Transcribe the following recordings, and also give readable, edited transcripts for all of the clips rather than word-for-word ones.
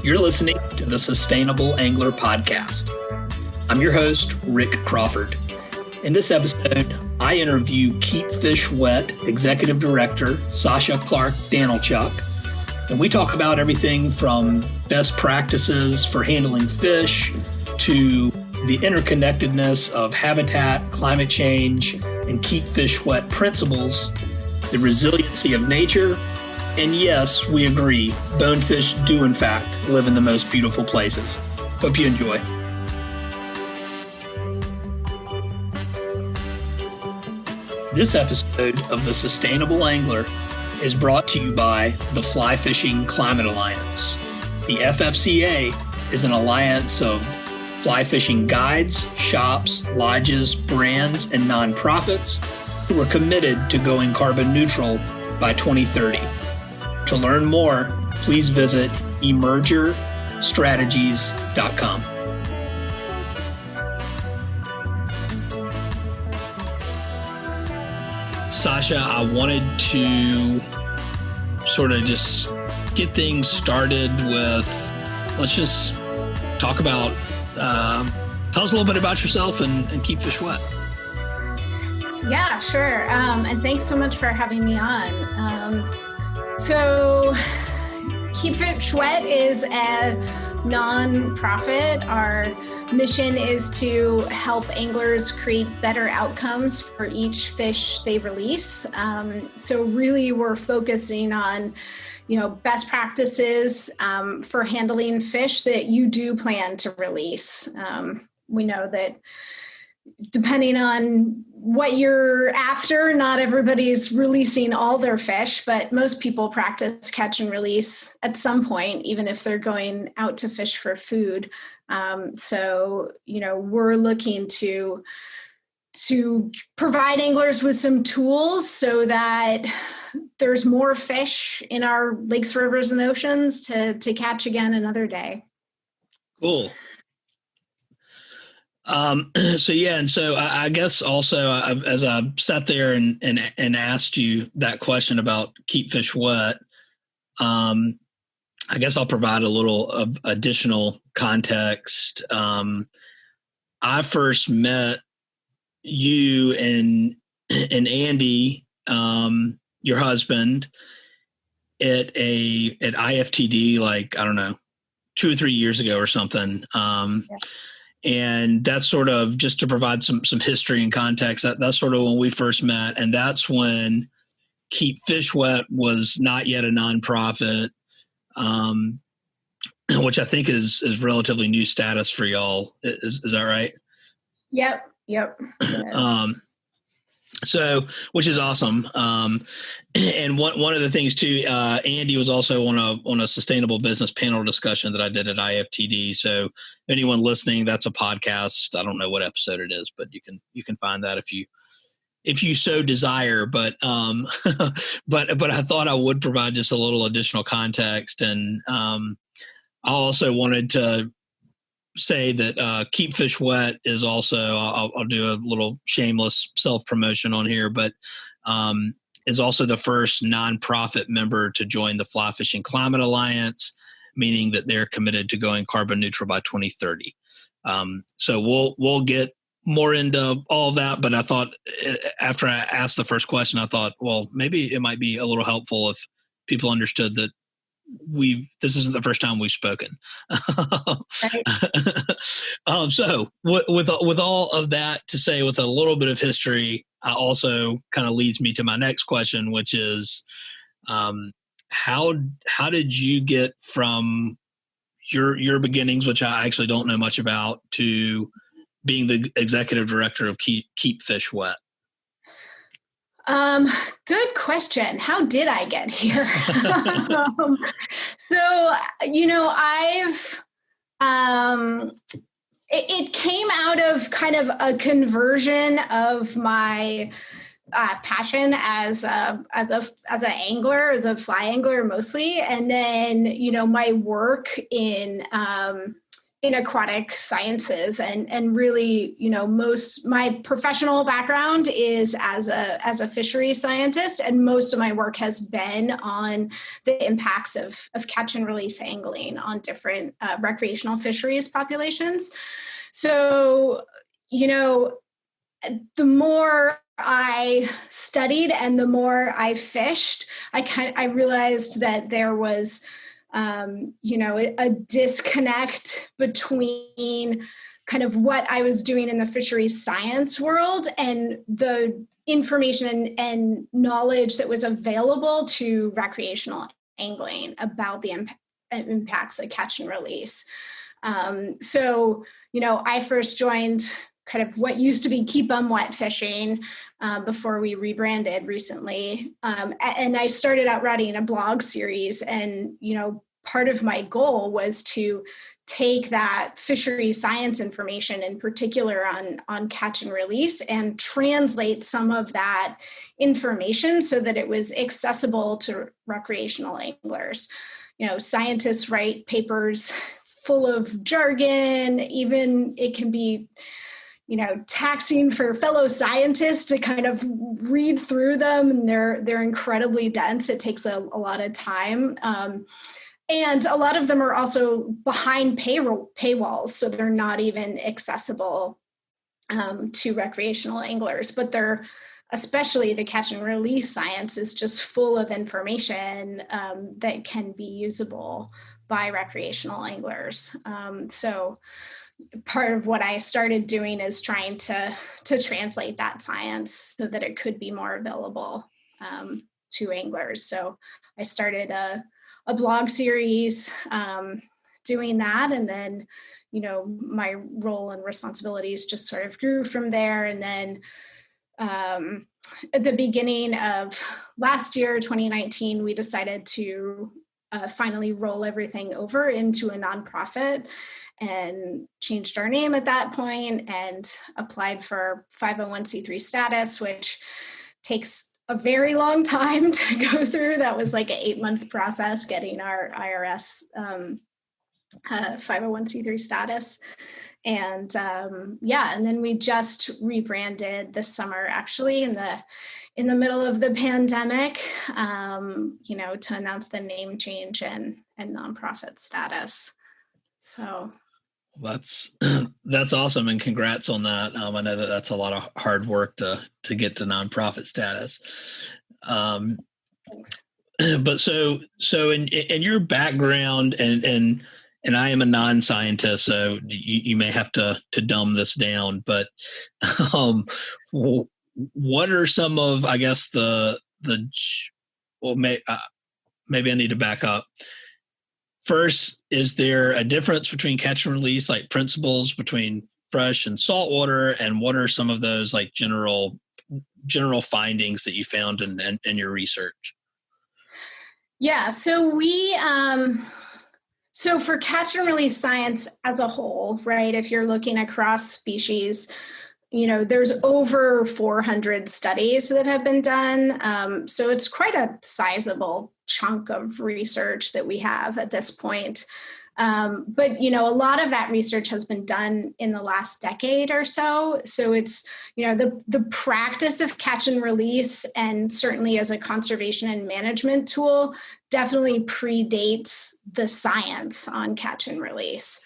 You're listening to the Sustainable Angler Podcast. I'm your host, Rick Crawford. In this episode, I interview Keep Fish Wet Executive Director Sascha Danylchuk, and we talk about everything from best practices for handling fish to the interconnectedness of habitat, climate change, and keep fish wet principles, the resiliency of nature, and yes, we agree, bonefish do in fact live in the most beautiful places. Hope you enjoy. This episode of The Sustainable Angler is brought to you by the Fly Fishing Climate Alliance. The FFCA is an alliance of fly fishing guides, shops, lodges, brands, and nonprofits who are committed to going carbon neutral by 2030. To learn more, please visit emergerstrategies.com. Sascha, I wanted to sort of just get things started with, let's just talk about, tell us a little bit about yourself and Keep Fish Wet. Yeah, sure. And thanks so much for having me on. So Keep Fish Wet is a nonprofit. Our mission is to help anglers create better outcomes for each fish they release. So really we're focusing on, best practices for handling fish that you do plan to release. We know that depending on what you're after, not everybody's releasing all their fish, but most people practice catch and release at some point, even if they're going out to fish for food. So we're looking to provide anglers with some tools so that there's more fish in our lakes, rivers, and oceans to catch again another day. Cool. So I guess also as I sat there and asked you that question about Keep Fish Wet, I guess I'll provide a little of additional context. I first met you and Andy, your husband, at IFTD, like, I don't know, 2 or 3 years ago or something. Yeah. And that's sort of, just to provide some history and context, that's sort of when we first met. And that's when Keep Fish Wet was not yet a nonprofit, which I think is relatively new status for y'all. Is that right? Yep. So, which is awesome. And one of the things too, Andy was also on a sustainable business panel discussion that I did at IFTD. So anyone listening, that's a podcast. I don't know what episode it is, but you can find that if you so desire. But but I thought I would provide just a little additional context. And I also wanted to say that Keep Fish Wet is also, I'll do a little shameless self-promotion on here, but is also the first nonprofit member to join the Fly Fishing Climate Alliance, meaning that they're committed to going carbon neutral by 2030. So we'll get more into all of that, but I thought after I asked the first question, I thought, well, maybe it might be a little helpful if people understood that this isn't the first time we've spoken. So with all of that to say, with a little bit of history, also kind of leads me to my next question, which is, how did you get from your beginnings, which I actually don't know much about, to being the executive director of Keep Fish Wet? Good question. How did I get here? It came out of kind of a conversion of my passion as an angler, as a fly angler mostly, and then my work in in aquatic sciences, and really, my professional background is as a fishery scientist, and most of my work has been on the impacts of catch and release angling on different recreational fisheries populations. So, the more I studied and the more I fished, I realized that there was a disconnect between kind of what I was doing in the fisheries science world and the information and knowledge that was available to recreational angling about the impacts of catch and release. So, I first joined kind of what used to be Keep 'em Wet Fishing before we rebranded recently. And I started out writing a blog series, and, part of my goal was to take that fishery science information, in particular on catch and release, and translate some of that information so that it was accessible to recreational anglers. Scientists write papers full of jargon, even it can be taxing for fellow scientists to kind of read through them, and they're incredibly dense. It takes a lot of time. And a lot of them are also behind paywalls, so they're not even accessible to recreational anglers, but especially the catch and release science is just full of information that can be usable by recreational anglers. So part of what I started doing is trying to translate that science so that it could be more available to anglers. So I started a blog series doing that, and then my role and responsibilities just sort of grew from there. And then at the beginning of last year, 2019, we decided to finally roll everything over into a nonprofit, and changed our name at that point and applied for 501c3 status, which takes a very long time to go through. That was like an 8-month process getting our IRS 501c3 status. And and then we just rebranded this summer, actually in the middle of the pandemic, to announce the name change and nonprofit status. So that's awesome, and congrats on that. I know that's a lot of hard work to get to nonprofit status. But so in your background, and I am a non-scientist, so you may have to dumb this down, but what are some of, I guess, maybe I need to back up. First, is there a difference between catch and release, like principles between fresh and saltwater, and what are some of those like general findings that you found in your research? Yeah, so so for catch and release science as a whole, right, if you're looking across species, there's over 400 studies that have been done. So it's quite a sizable chunk of research that we have at this point. But, a lot of that research has been done in the last decade or so. So it's, the practice of catch and release, and certainly as a conservation and management tool, definitely predates the science on catch and release.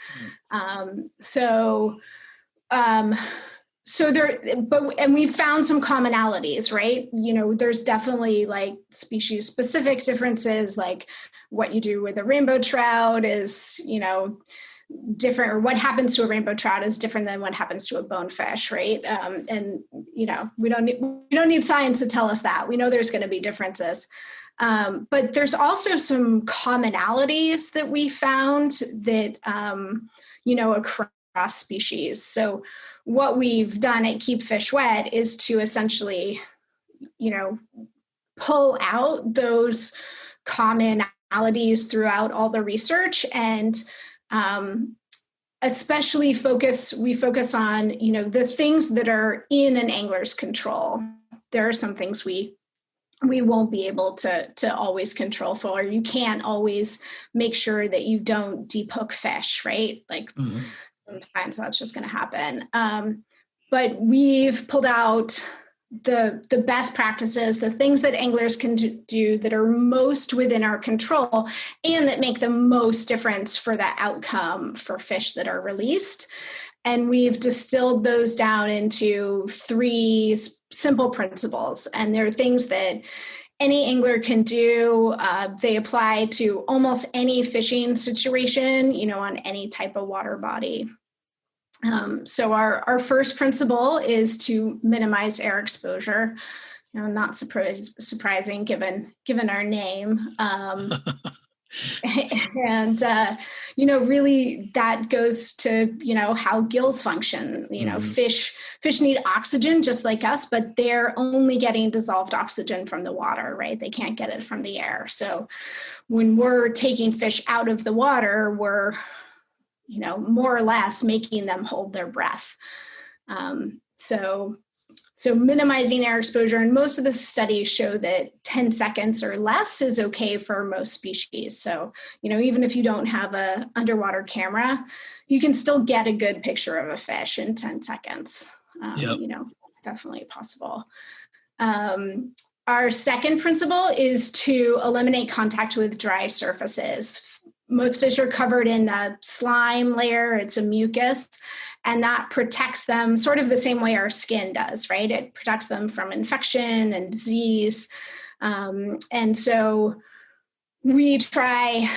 And we found some commonalities, right? There's definitely like species specific differences, like what you do with a rainbow trout is, different, or what happens to a rainbow trout is different than what happens to a bonefish, right? And we don't need science to tell us that. We know there's going to be differences. But there's also some commonalities that we found that, across species. So what we've done at Keep Fish Wet is to essentially, pull out those commonalities throughout all the research, and especially we focus on, the things that are in an angler's control. There are some things we we won't be able to always control for. You can't always make sure that you don't deep hook fish, right? Like sometimes that's just going to happen. But we've pulled out the best practices, the things that anglers can do that are most within our control and that make the most difference for the outcome for fish that are released. And we've distilled those down into 3 simple principles. And they're things that any angler can do. They apply to almost any fishing situation, on any type of water body. So our first principle is to minimize air exposure. Not surprising given our name. And, really that goes to, how gills function. Fish need oxygen just like us, but they're only getting dissolved oxygen from the water, right? They can't get it from the air. So when we're taking fish out of the water, we're, more or less making them hold their breath. So minimizing air exposure, and most of the studies show that 10 seconds or less is okay for most species. So, even if you don't have an underwater camera, you can still get a good picture of a fish in 10 seconds. It's definitely possible. Our second principle is to eliminate contact with dry surfaces. Most fish are covered in a slime layer. It's a mucus, and that protects them sort of the same way our skin does, right? It protects them from infection and disease. And so we try,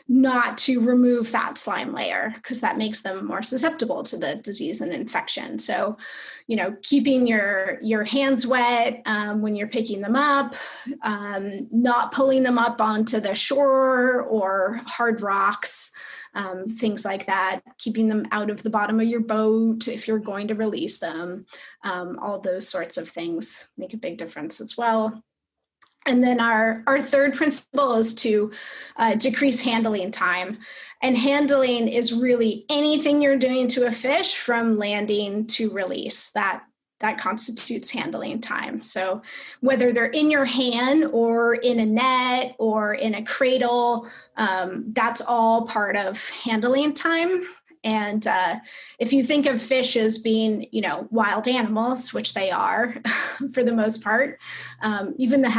not to remove that slime layer because that makes them more susceptible to the disease and infection. So, keeping your hands wet when you're picking them up, not pulling them up onto the shore or hard rocks, things like that, keeping them out of the bottom of your boat if you're going to release them. All those sorts of things make a big difference as well. And then our third principle is to decrease handling time. And handling is really anything you're doing to a fish from landing to release. That constitutes handling time. So whether they're in your hand or in a net or in a cradle, that's all part of handling time. And if you think of fish as being, wild animals, which they are for the most part, even the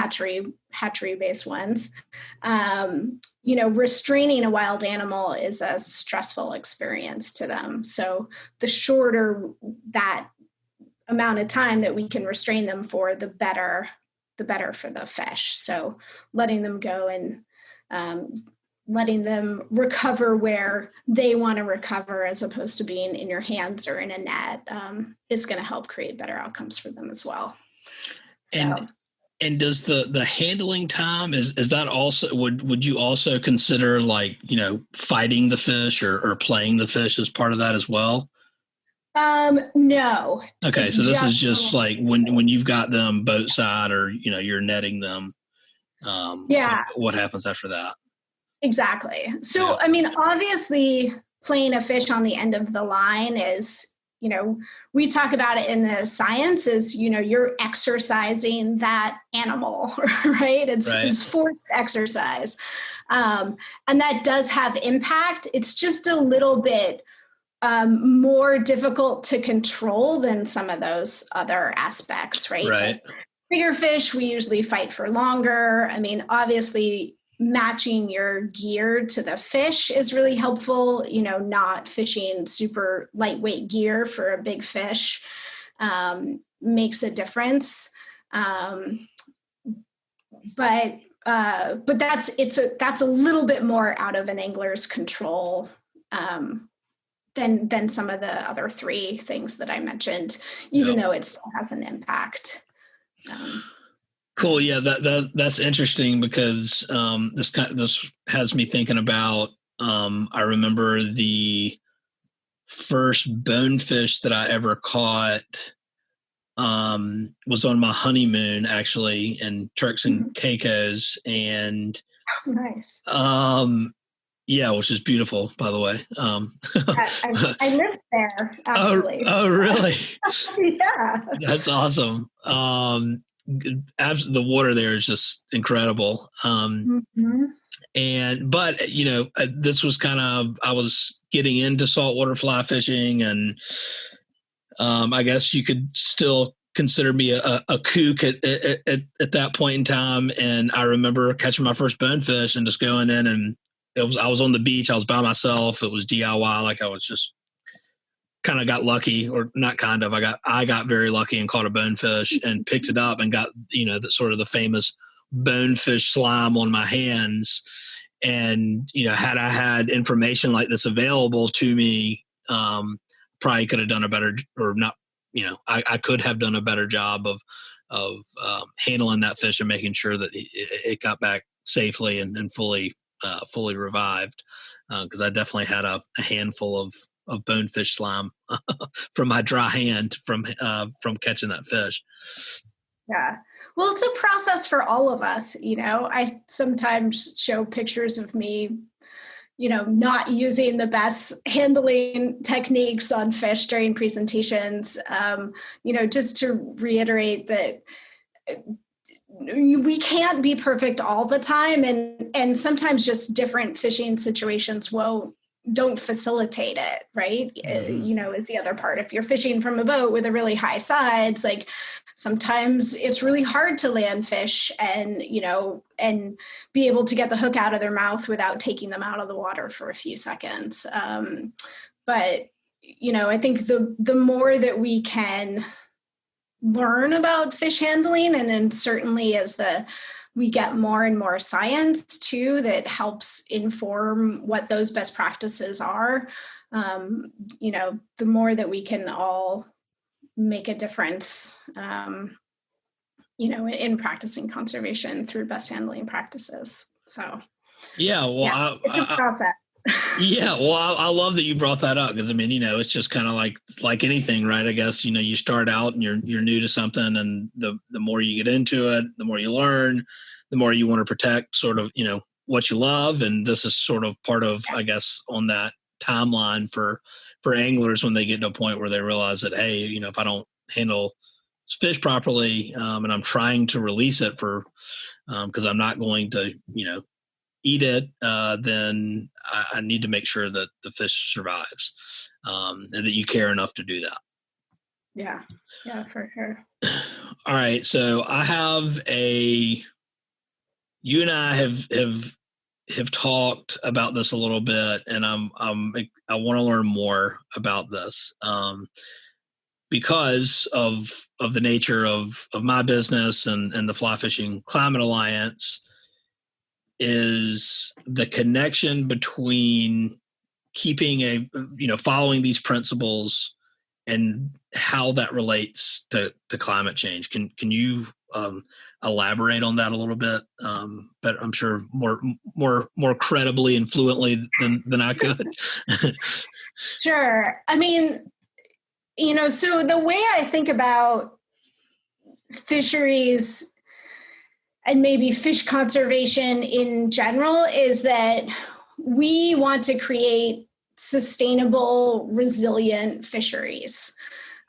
hatchery-based ones, restraining a wild animal is a stressful experience to them. So the shorter that amount of time that we can restrain them for, the better for the fish. So letting them go and letting them recover where they want to recover as opposed to being in your hands or in a net is going to help create better outcomes for them as well. So. And does the handling time, is that also, would you also consider fighting the fish or playing the fish as part of that as well? No. Okay. So this is just like when you've got them boat side or, you're netting them. What happens after that? Exactly. So, obviously playing a fish on the end of the line is, we talk about it in the science is, you're exercising that animal, right? It's forced exercise. And that does have impact. It's just a little bit more difficult to control than some of those other aspects, right? Right. Like bigger fish, we usually fight for longer. Obviously, matching your gear to the fish is really helpful, not fishing super lightweight gear for a big fish makes a difference. But that's a little bit more out of an angler's control than some of the other 3 things that I mentioned, even though it still has an impact. Cool. Yeah, that's interesting because this has me thinking about. I remember the first bonefish that I ever caught was on my honeymoon, actually, in Turks and Caicos, and nice. Yeah, which is beautiful, by the way. I lived there, actually. Oh, really? Yeah. That's awesome. the water there is just incredible. But this was I was getting into saltwater fly fishing, and I guess you could still consider me a kook at that point in time. And I remember catching my first bonefish and just going in, and I was on the beach. I was by myself. It was DIY. Like I was just kind of got lucky, or not kind of, I got very lucky and caught a bonefish and picked it up and got, the sort of the famous bonefish slime on my hands. And, had I had information like this available to me, probably could have done a better, or not, I could have done a better job of handling that fish and making sure that it got back safely and fully revived. Cause I definitely had a handful of bonefish slime from my dry hand from catching that fish. Yeah. Well, it's a process for all of us. I sometimes show pictures of me, not using the best handling techniques on fish during presentations, just to reiterate that we can't be perfect all the time. And sometimes just different fishing situations don't facilitate it, right? Is the other part. If you're fishing from a boat with a really high sides, like sometimes it's really hard to land fish and be able to get the hook out of their mouth without taking them out of the water for a few seconds. But I think the more that we can learn about fish handling, and then certainly as we get more and more science too that helps inform what those best practices are, the more that we can all make a difference, in practicing conservation through best handling practices. So, it's a process. I love that you brought that up, because it's just kind of like anything, right? I guess you start out and you're new to something, and the more you get into it, the more you learn, the more you want to protect sort of what you love. And this is sort of part of, I guess, on that timeline for anglers when they get to a point where they realize that, hey, if I don't handle fish properly, and I'm trying to release it because I'm not going to eat it, then I need to make sure that the fish survives, and that you care enough to do that. Yeah, for sure. All right. So you and I have talked about this a little bit, and I want to learn more about this, because of the nature of my business and the Fly Fishing Climate Alliance, is the connection between keeping following these principles and how that relates to climate change. Can you elaborate on that a little bit? But I'm sure more credibly and fluently than I could. Sure. So the way I think about fisheries and maybe fish conservation in general is that we want to create sustainable, resilient fisheries.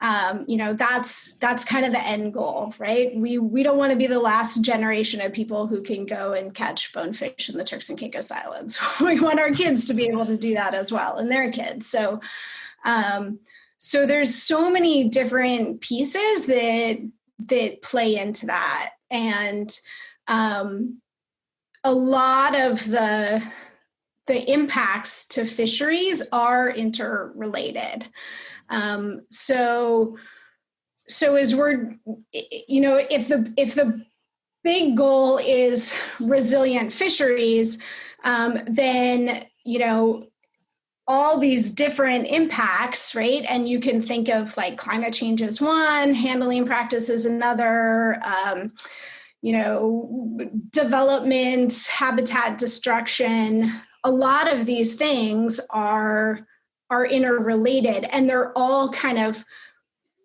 That's kind of the end goal, right? We don't want to be the last generation of people who can go and catch bonefish in the Turks and Caicos Islands. We want our kids to be able to do that as well, and their kids. So there's so many different pieces that play into that. And a lot of the impacts to fisheries are interrelated. So as we're, if the big goal is resilient fisheries, then, all these different impacts, right? And you can think of like climate change as one, handling practices another, development, habitat destruction. A lot of these things are interrelated, and they're all kind of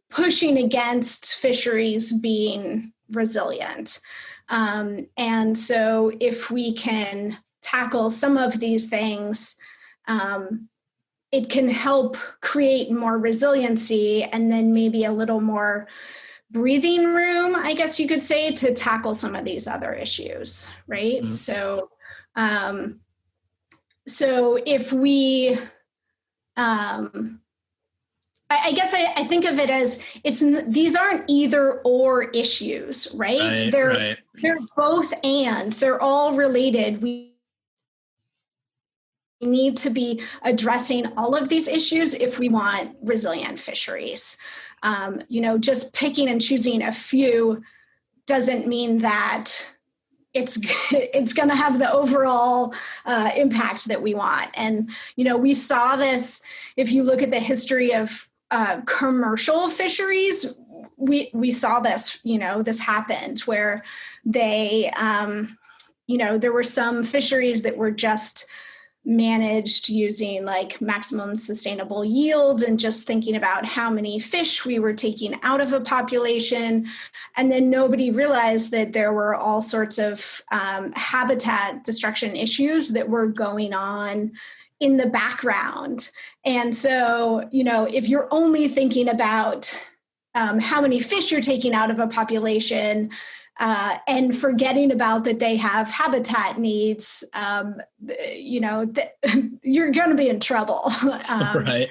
pushing against fisheries being resilient. And so if we can tackle some of these things, it can help create more resiliency, and then maybe a little more breathing room, I guess you could say, to tackle some of these other issues, right? Mm-hmm. So if we, I guess I think of it as these aren't either or issues, right? They're both, and they're all related. We need to be addressing all of these issues if we want resilient fisheries. Just picking and choosing a few doesn't mean that it's going to have the overall impact that we want. And, we saw this, if you look at the history of commercial fisheries, we saw this, this happened where they, there were some fisheries that were just managed using like maximum sustainable yield and just thinking about how many fish we were taking out of a population. And then nobody realized that there were all sorts of habitat destruction issues that were going on in the background. And so, if you're only thinking about how many fish you're taking out of a population, and forgetting about that they have habitat needs, you're going to be in trouble. Right.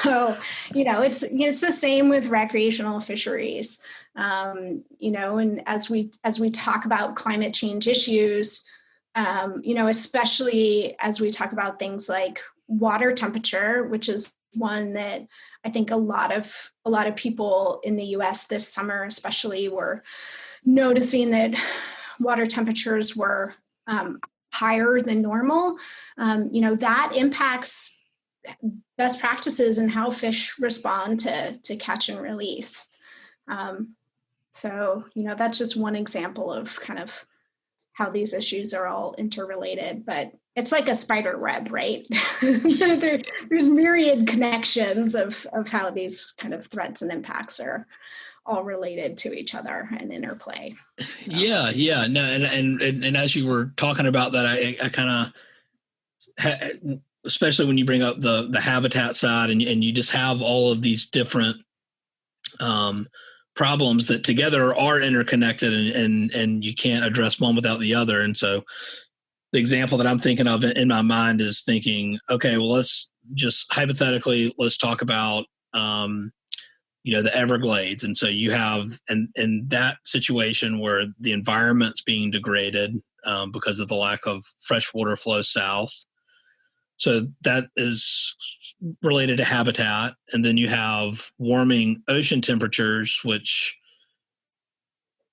So, it's the same with recreational fisheries. And as we talk about climate change issues, especially as we talk about things like water temperature, which is one that I think a lot of people in the U.S. this summer, especially, were noticing that water temperatures were higher than normal. That impacts best practices and how fish respond to catch and release. So that's just one example of kind of how these issues are all interrelated, but it's like a spider web, right? There's myriad connections of how these kind of threats and impacts are all related to each other and interplay. So. Yeah. No, and as you were talking about that, I kind of, especially when you bring up the habitat side, and you just have all of these different problems that together are interconnected, and you can't address one without the other. And so the example that I'm thinking of in my mind is thinking, okay, well, let's just hypothetically, let's talk about the Everglades. And so you have in that situation where the environment's being degraded because of the lack of fresh water flow south. So that is related to habitat. And then you have warming ocean temperatures, which,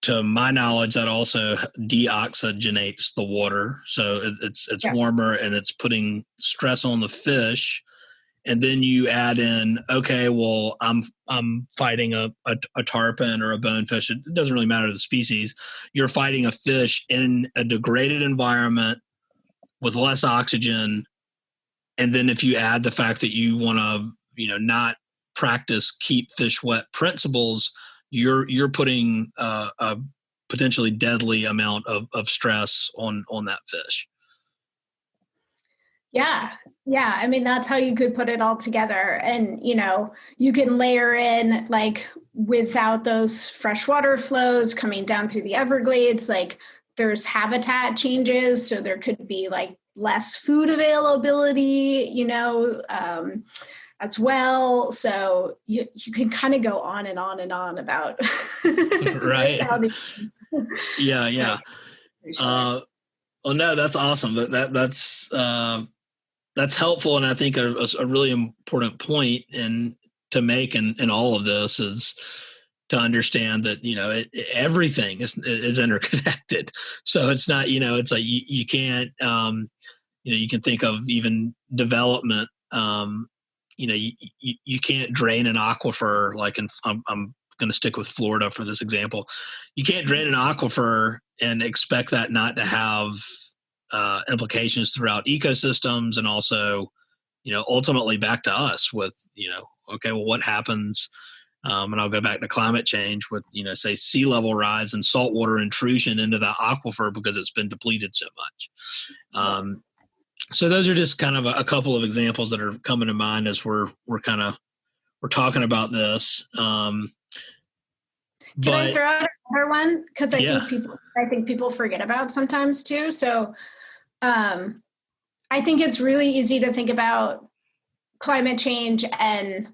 to my knowledge, that also deoxygenates the water. So it's warmer, and it's putting stress on the fish. And then you add in, okay, well, I'm fighting a tarpon or a bonefish. It doesn't really matter the species. You're fighting a fish in a degraded environment with less oxygen. And then if you add the fact that you want to, not practice keep fish wet principles, you're putting a potentially deadly amount of stress on that fish. Yeah. I mean, that's how you could put it all together. And, you can layer in, like, without those freshwater flows coming down through the Everglades, like, there's habitat changes. So there could be like less food availability, as well. So you can kind of go on and on and on about right. Yeah. Well, no, that's awesome. That's helpful, and I think a really important point to make in all of this is to understand that everything is interconnected. So it's not it's like you can't you can think of even development. You can't drain an aquifer, like I'm going to stick with Florida for this example. You can't drain an aquifer and expect that not to have implications throughout ecosystems, and also, ultimately back to us with, okay, well, what happens? And I'll go back to climate change with, say, sea level rise and saltwater intrusion into the aquifer because it's been depleted so much. So those are just kind of a couple of examples that are coming to mind as we're talking about this. Can I But throw out another one? Because I yeah, think people forget about sometimes too. So I think it's really easy to think about climate change and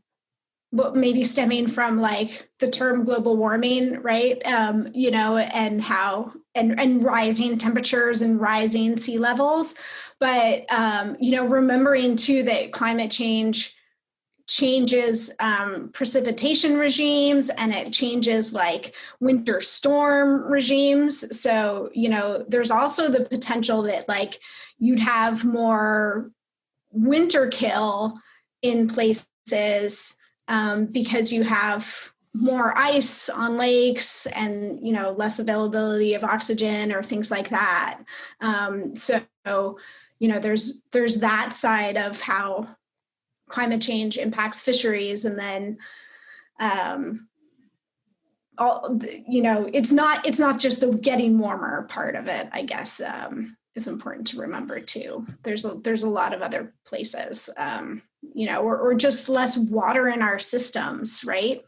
what maybe stemming from like the term global warming, right? And how and rising temperatures and rising sea levels. But remembering too that climate change changes precipitation regimes, and it changes like winter storm regimes. So, there's also the potential that like you'd have more winter kill in places because you have more ice on lakes and, less availability of oxygen or things like that. There's that side of how climate change impacts fisheries. And then, it's not just the getting warmer part of it, I guess, is important to remember too. There's a lot of other places, or just less water in our systems, right?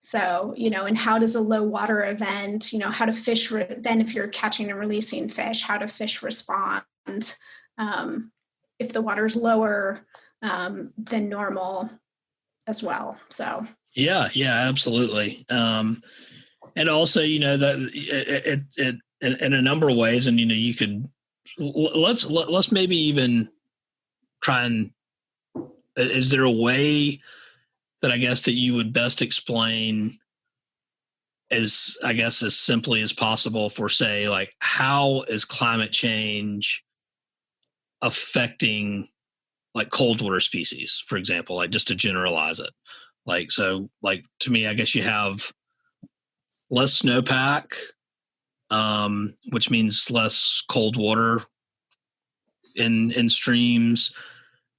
So, and how does a low water event, how do fish, then if you're catching and releasing fish, how do fish respond if the water's lower than normal as well? So. yeah, absolutely. And also, that it in a number of ways, and you could let's maybe even try and, is there a way that I guess that you would best explain as simply as possible for, say, like, how is climate change affecting like cold water species, for example, like just to generalize it. Like, so like to me, I guess you have less snowpack, which means less cold water in streams,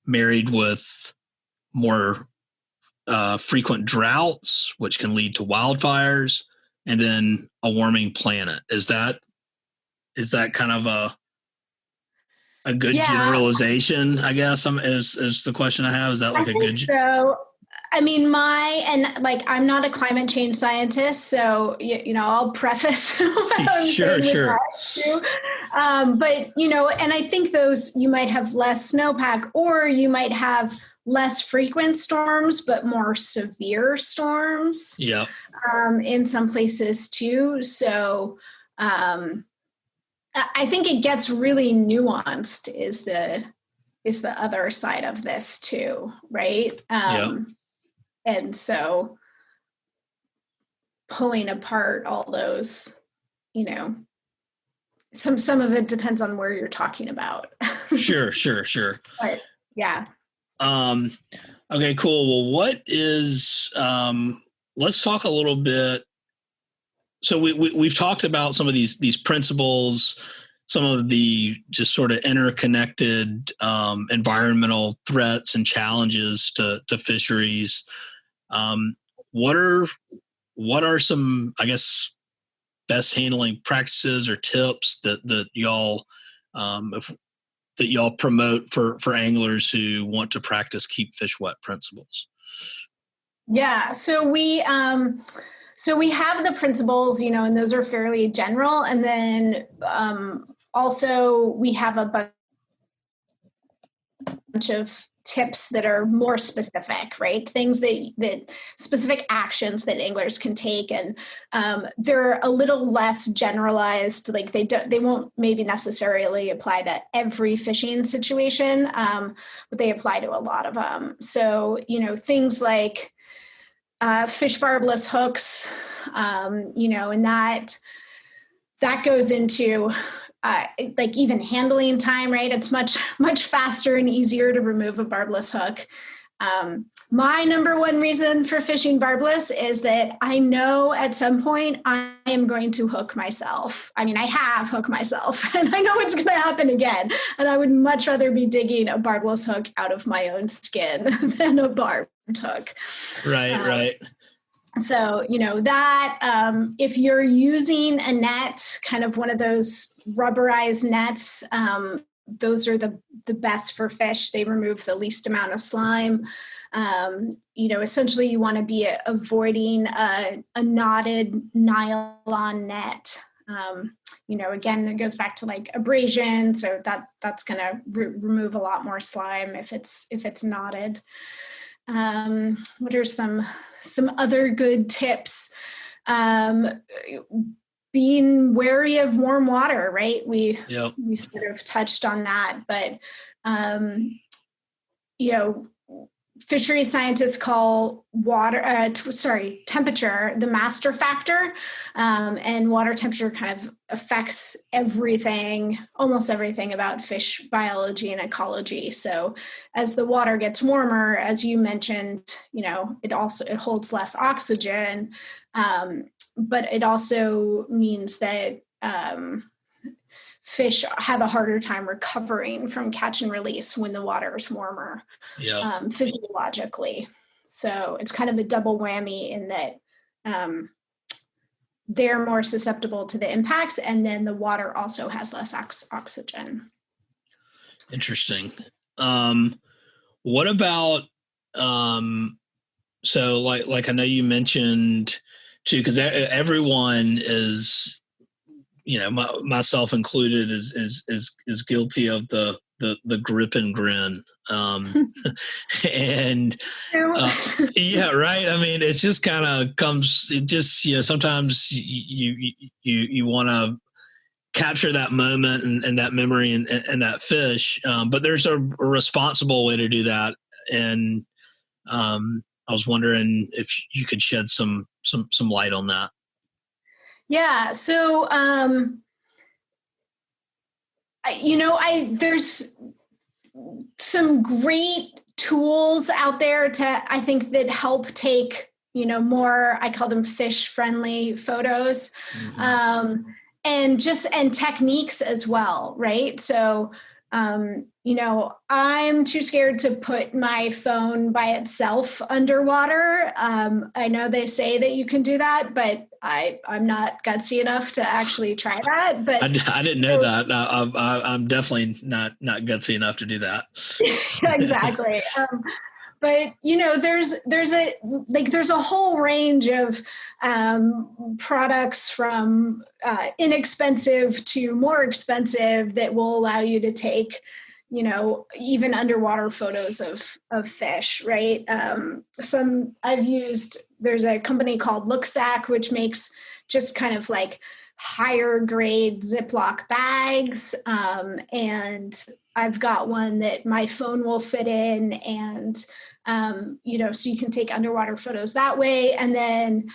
married with more frequent droughts, which can lead to wildfires, and then a warming planet. Is that kind of a good generalization? I guess is the question I have. Is that like a good? So, I mean, I'm not a climate change scientist, so I'll preface what I'm saying. Sure. But and I think you might have less snowpack, or you might have less frequent storms, but more severe storms. Yeah. In some places too. So, I think it gets really nuanced. Is the other side of this too, right? And so pulling apart all those, some of it depends on where you're talking about. Sure. But yeah. Okay, cool. Well, what is, let's talk a little bit. So we've talked about some of these principles, some of the just sort of interconnected environmental threats and challenges to fisheries. What are some, I guess, best handling practices or tips that y'all that y'all promote for anglers who want to practice keep fish wet principles? Yeah, so we have the principles, and those are fairly general, and then also we have a bunch of tips that are more specific, right? Things that specific actions that anglers can take, and they're a little less generalized. Like they won't maybe necessarily apply to every fishing situation, but they apply to a lot of them. So things like fish barbless hooks, and that goes into like even handling time, right? It's much faster and easier to remove a barbless hook. My number one reason for fishing barbless is that I know at some point I am going to hook myself. I mean, I have hooked myself, and I know it's going to happen again. And I would much rather be digging a barbless hook out of my own skin than a barbed hook. Right. So, that if you're using a net, kind of one of those rubberized nets, those are the the best for fish. They remove the least amount of slime. Essentially you want to be avoiding a knotted nylon net. Again, it goes back to like abrasion. So that's going to remove a lot more slime if it's knotted. What are some other good tips? Being wary of warm water, right? We sort of touched on that, but fishery scientists call temperature the master factor, and water temperature kind of affects almost everything about fish biology and ecology. So as the water gets warmer, as you mentioned, it holds less oxygen, but it also means that fish have a harder time recovering from catch and release when the water is warmer, physiologically. So it's kind of a double whammy in that they're more susceptible to the impacts, and then the water also has less oxygen. Interesting. What about so like I know you mentioned too, because everyone is, myself included, is guilty of the grip and grin. And yeah, right. I mean, it's just kind of comes. It just sometimes you want to capture that moment and that memory and that fish, but there's a responsible way to do that. And I was wondering if you could shed some light on that. Yeah. So, there's some great tools out there I think that help take, more, I call them fish friendly photos, and techniques as well. Right. So, I'm too scared to put my phone by itself underwater. I know they say that you can do that, but I'm not gutsy enough to actually try that. But I didn't know that. I'm definitely not gutsy enough to do that. Exactly. But there's a whole range of products from inexpensive to more expensive that will allow you to take, even underwater photos of fish, right? There's a company called Looksack, which makes just kind of like higher grade Ziploc bags. And I've got one that my phone will fit in, and, so you can take underwater photos that way. And then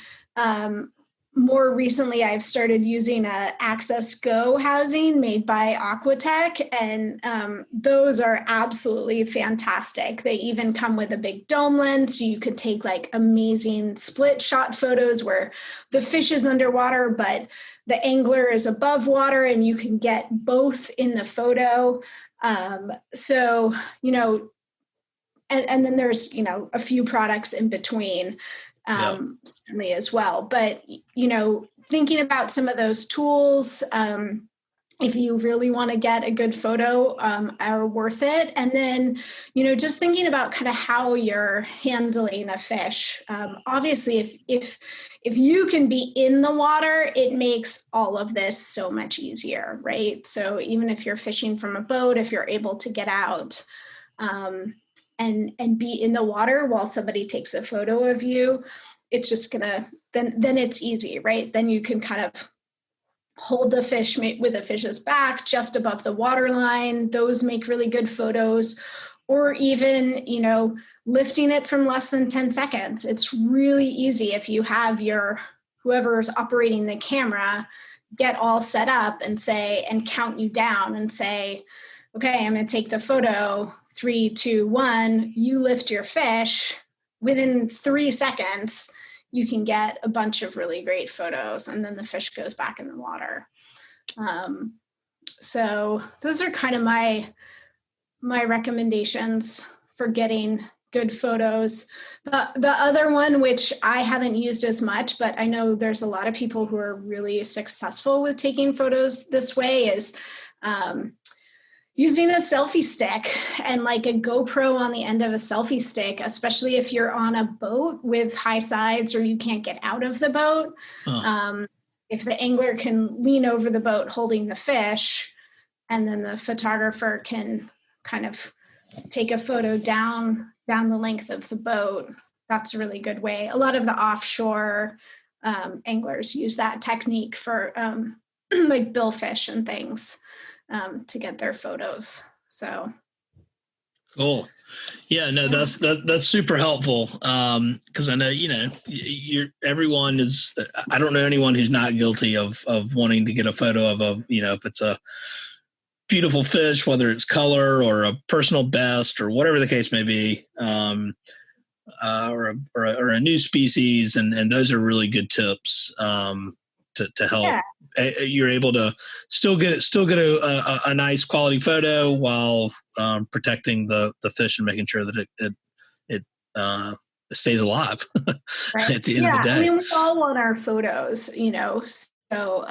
more recently, I've started using a Access Go housing made by Aquatech, and those are absolutely fantastic. They even come with a big dome lens, so you could take like amazing split shot photos where the fish is underwater, but the angler is above water, and you can get both in the photo. So, and then there's, a few products in between, certainly as well. But, thinking about some of those tools, if you really want to get a good photo, are worth it. And then, just thinking about kind of how you're handling a fish. Obviously, if you can be in the water, it makes all of this so much easier, right? So even if you're fishing from a boat, if you're able to get out and be in the water while somebody takes a photo of you, it's just then it's easy, right? Then you can kind of hold the fish with the fish's back just above the water line. Those make really good photos. Or even, lifting it from less than 10 seconds. It's really easy if you have whoever's operating the camera get all set up and count you down and say, okay, I'm going to take the photo, 3, 2, 1, you lift your fish. Within 3 seconds, you can get a bunch of really great photos, and then the fish goes back in the water. So those are kind of my recommendations for getting good photos. The other one, which I haven't used as much, but I know there's a lot of people who are really successful with taking photos this way, is using a selfie stick and like a GoPro on the end of a selfie stick, especially if you're on a boat with high sides or you can't get out of the boat. If the angler can lean over the boat holding the fish, and then the photographer can kind of take a photo down the length of the boat, that's a really good way. A lot of the offshore anglers use that technique for like billfish and things. To get their photos. So cool. Yeah, no, that's super helpful. Cause I know, everyone is, I don't know anyone who's not guilty of wanting to get a photo of if it's a beautiful fish, whether it's color or a personal best or whatever the case may be, or a new species. And those are really good tips, to help. Yeah. You're able to still get a nice quality photo while protecting the fish and making sure that it stays alive right. At the end of the day. I mean, we all want our photos, so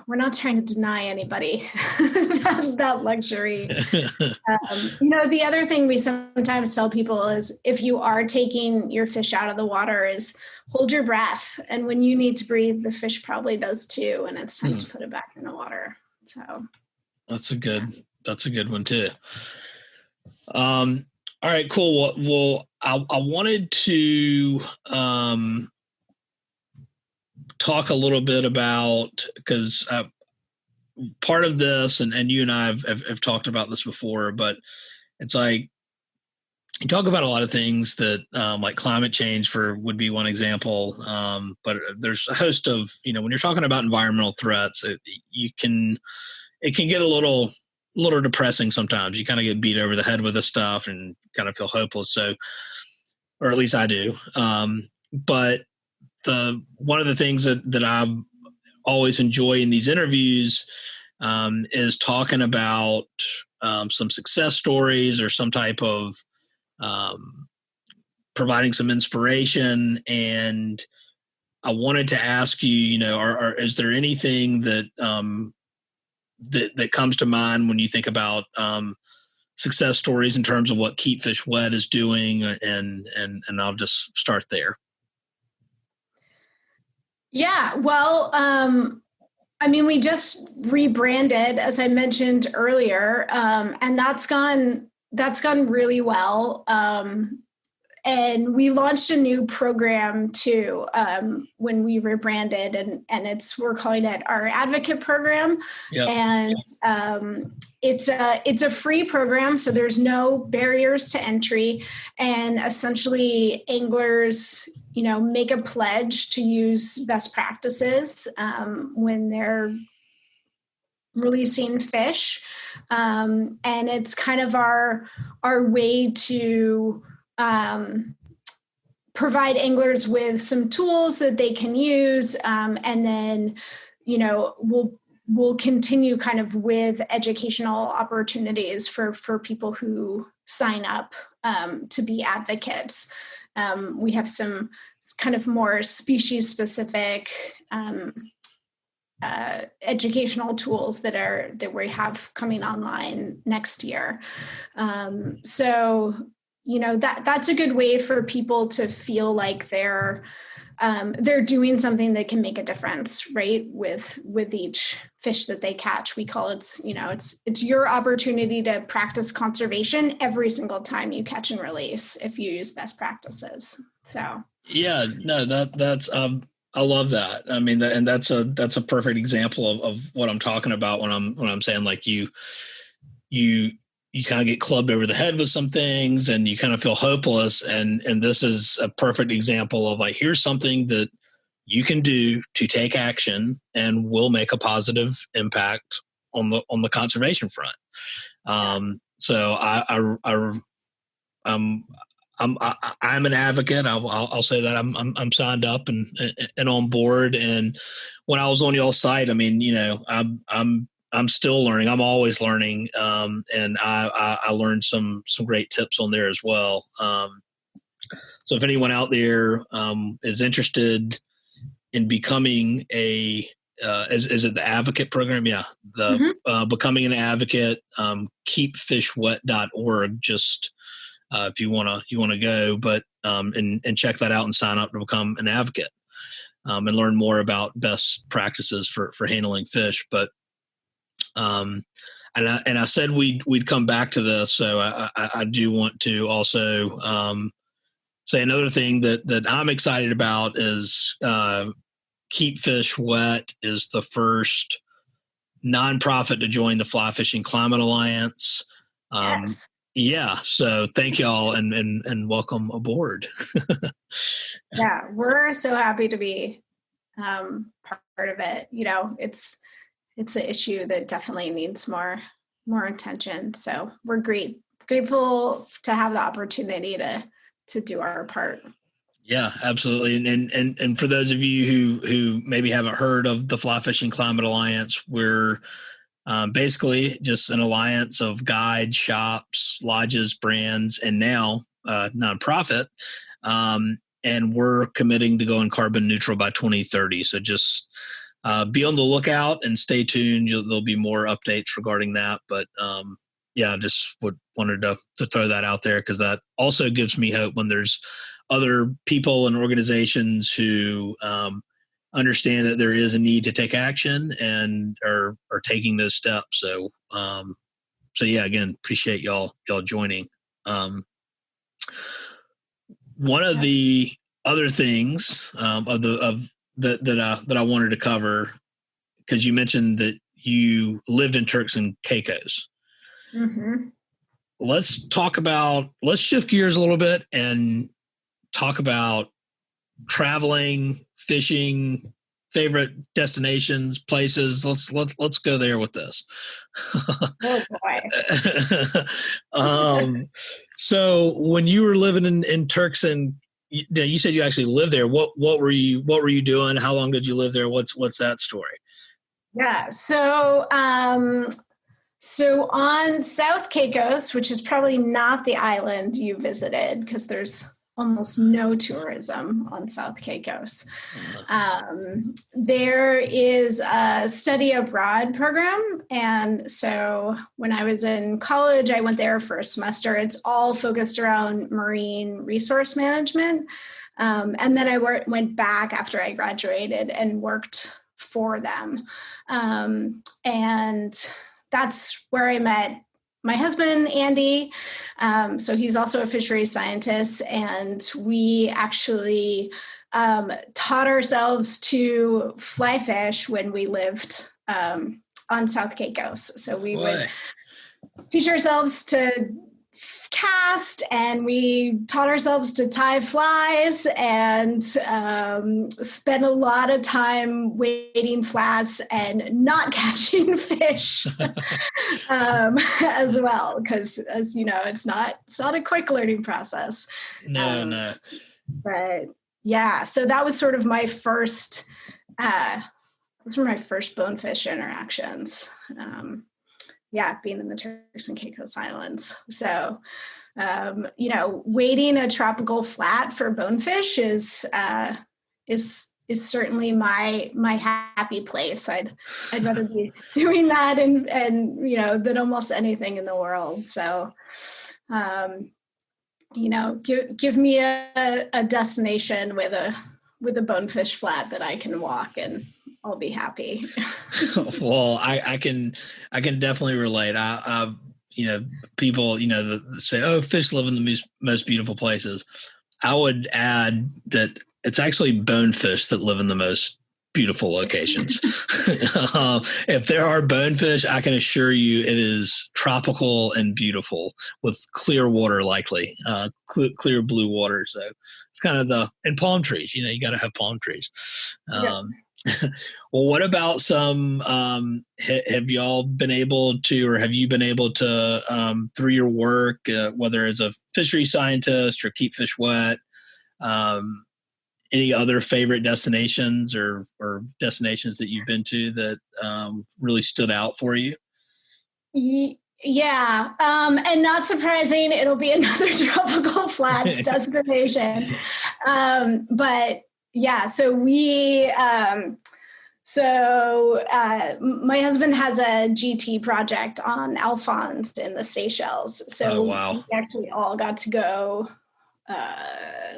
we're not trying to deny anybody that luxury. The other thing we sometimes tell people is if you are taking your fish out of the water is hold your breath. And when you need to breathe, the fish probably does too. And it's time to put it back in the water. So that's a good one too. All right, cool. Well, I wanted to, talk a little bit about, because part of this, and you and I have talked about this before, but it's like you talk about a lot of things that like climate change would be one example, but there's a host of when you're talking about environmental threats, it can get a little depressing sometimes. You kind of get beat over the head with this stuff and kind of feel hopeless. So, or at least I do. But one of the things that I always enjoy in these interviews is talking about some success stories or some type of providing some inspiration. And I wanted to ask you, is there anything that that comes to mind when you think about success stories in terms of what Keep Fish Wet is doing? And I'll just start there. Yeah, well, we just rebranded, as I mentioned earlier, and that's gone really well. And we launched a new program too when we rebranded, and we're calling it our Advocate Program. Yep. And it's a free program, so there's no barriers to entry, and essentially anglers make a pledge to use best practices when they're releasing fish, and it's kind of our way to provide anglers with some tools that they can use, and then we'll continue kind of with educational opportunities for people who sign up to be advocates. We have some kind of more species specific educational tools that we have coming online next year. So that's a good way for people to feel like they're doing something that can make a difference, right? With each fish that they catch. We call it, it's your opportunity to practice conservation every single time you catch and release if you use best practices. So yeah, no, that's I love that. I mean, and that's a perfect example of what I'm talking about when I'm saying like you kind of get clubbed over the head with some things and you kind of feel hopeless. And this is a perfect example of like, here's something that you can do to take action and will make a positive impact on the conservation front. So I'm an advocate. I'll say that I'm signed up and on board. And when I was on y'all's site, I mean, I'm still learning. I'm always learning. And I learned some great tips on there as well. So if anyone out there is interested in becoming a is it the advocate program? Yeah. The, becoming an advocate, keepfishwet.org, just, if you want to go, but, and check that out and sign up to become an advocate, and learn more about best practices for handling fish. But, and I said we'd come back to this. So I do want to also, say another thing that I'm excited about is, Keep Fish Wet is the first nonprofit to join the Fly Fishing Climate Alliance. Yes. Yeah. So thank y'all and welcome aboard. Yeah, we're so happy to be part of it. You know, it's an issue that definitely needs more attention. So we're grateful to have the opportunity to do our part. Yeah, absolutely. And for those of you who maybe haven't heard of the Fly Fishing Climate Alliance, we're basically just an alliance of guides, shops, lodges, brands, and now nonprofit. And we're committing to going carbon neutral by 2030. So just be on the lookout and stay tuned. There'll be more updates regarding that. But yeah, just wanted to throw that out there, because that also gives me hope when there's other people and organizations who understand that there is a need to take action and are taking those steps. So yeah, again, appreciate y'all joining. One of the other things that I wanted to cover, because you mentioned that you lived in Turks and Caicos. Mm-hmm. Let's shift gears a little bit and talk about traveling, fishing, favorite destinations, places. Let's go there with this. Oh boy. So when you were living in Turks, and you said you actually lived there, what were you doing? How long did you live there? What's that story? Yeah. So on South Caicos, which is probably not the island you visited, because there's almost no tourism on South Caicos. There is a study abroad program. And so when I was in college, I went there for a semester. It's all focused around marine resource management. And then I went back after I graduated and worked for them. And that's where I met my husband, Andy. So he's also a fisheries scientist, and we actually taught ourselves to fly fish when we lived on South Caicos. So we would teach ourselves to cast, and we taught ourselves to tie flies, and spent a lot of time wading flats and not catching fish as well, because, as you know, it's not a quick learning process. No. But yeah, so that was sort of my first those were my first bonefish interactions. Being in the Turks and Caicos Islands. So, wading a tropical flat for bonefish is certainly my happy place. I'd rather be doing that and than almost anything in the world. So, give me a destination with a bonefish flat that I can walk, and I'll be happy. Well, I can definitely relate. People, say, oh, fish live in the most beautiful places. I would add that it's actually bonefish that live in the most beautiful locations. If there are bonefish, I can assure you it is tropical and beautiful with clear water, likely clear blue water. So it's kind of and palm trees, you got to have palm trees. Well, what about some, have y'all been able to, or have you been able to, through your work, whether as a fishery scientist or Keep Fish Wet, any other favorite destinations or destinations that you've been to that really stood out for you? Yeah. And not surprising, it'll be another tropical flats destination. But yeah, so we, So my husband has a GT project on Alphonse in the Seychelles. So we actually all got to go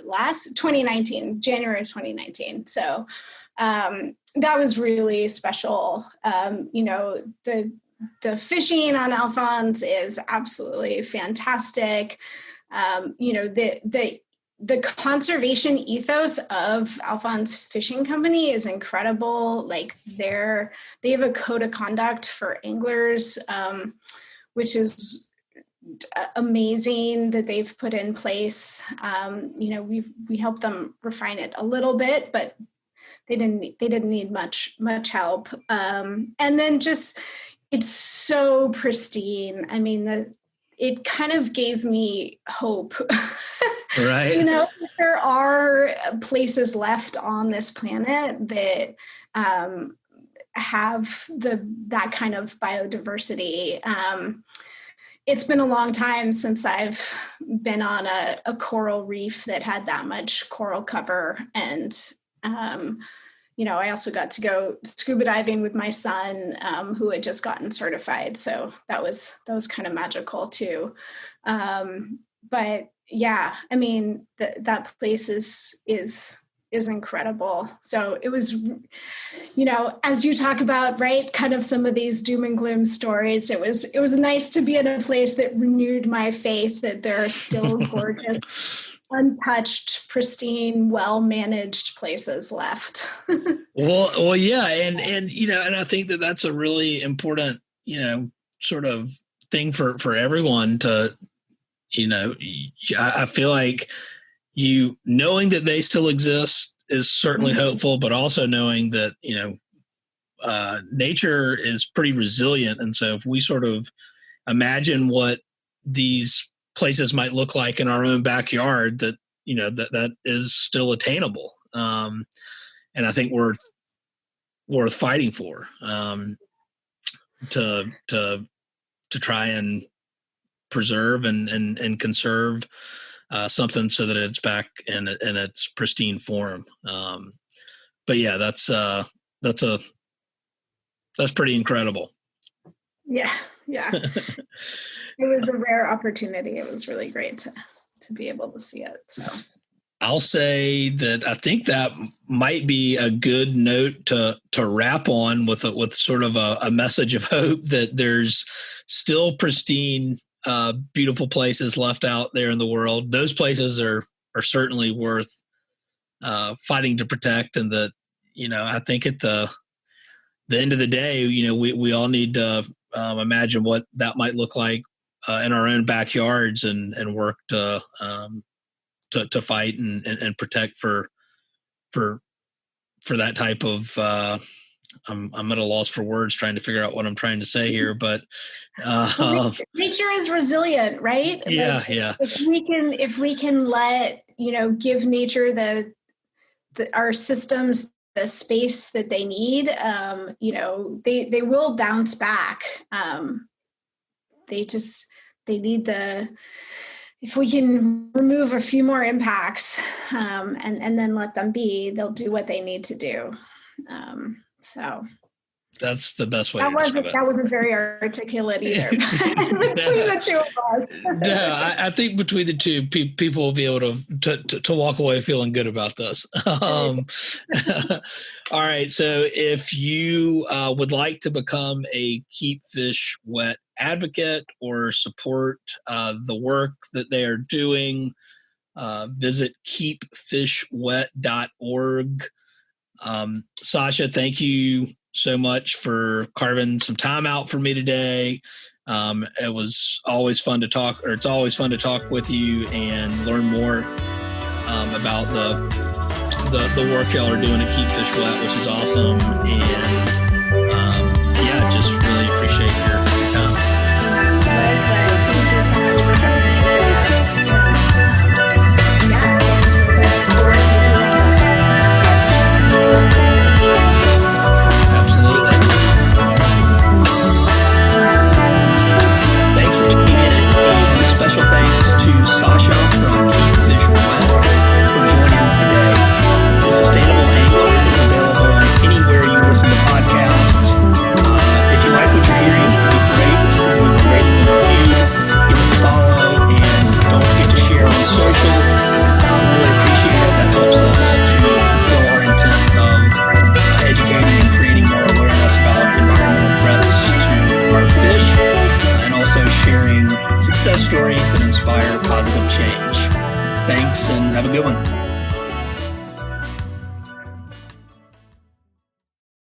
last 2019, January of 2019. So that was really special. The fishing on Alphonse is absolutely fantastic. The conservation ethos of Alphonse Fishing Company is incredible. Like they have a code of conduct for anglers, which is amazing that they've put in place. We helped them refine it a little bit, but they didn't need much help. And then just, it's so pristine. I mean, it kind of gave me hope. Right. There are places left on this planet that have that kind of biodiversity. It's been a long time since I've been on a coral reef that had that much coral cover. And, I also got to go scuba diving with my son, who had just gotten certified. So that was kind of magical too. But yeah, I mean, that place is incredible. So it was, as you talk about, right, kind of some of these doom and gloom stories, it was nice to be in a place that renewed my faith that there are still gorgeous, untouched, pristine, well-managed places left. Well, yeah. And I think that that's a really important, sort of thing for everyone to, I feel like knowing that they still exist is certainly hopeful, but also knowing that, nature is pretty resilient. And so if we sort of imagine what these places might look like in our own backyard, that, that is still attainable. And I think worth fighting for, to try and preserve and conserve something so that it's back in its pristine form. But yeah, that's pretty incredible. Yeah. It was a rare opportunity. It was really great to be able to see it. So I'll say that I think that might be a good note to wrap on with sort of a message of hope that there's still pristine, beautiful places left out there in the world. Those places are certainly worth fighting to protect, and that I think at the end of the day, we all need to imagine what that might look like in our own backyards, and work to fight and protect for that type of. I'm at a loss for words trying to figure out what I'm trying to say here, but nature is resilient, right? Yeah, like, yeah. If we can let give nature our systems the space that they need, they will bounce back. They need if we can remove a few more impacts, and then let them be, they'll do what they need to do. So that's the best way. That wasn't very articulate either. Between the two of us. No, I think between the two, people will be able to walk away feeling good about this. All right. So if you would like to become a Keep Fish Wet advocate or support the work that they are doing, visit keepfishwet.org. Sascha, thank you so much for carving some time out for me today. It was always fun to talk, or it's always fun to talk with you and learn more about the work y'all are doing at Keep Fish Wet, which is awesome. And yeah, just really appreciate your time. Likewise, thank you so much for having me. Absolutely. Thanks for tuning in, and special thanks to Sascha from Keep Fish Wet for joining me today. The Sustainable Angler is available anywhere you listen to Have a good one.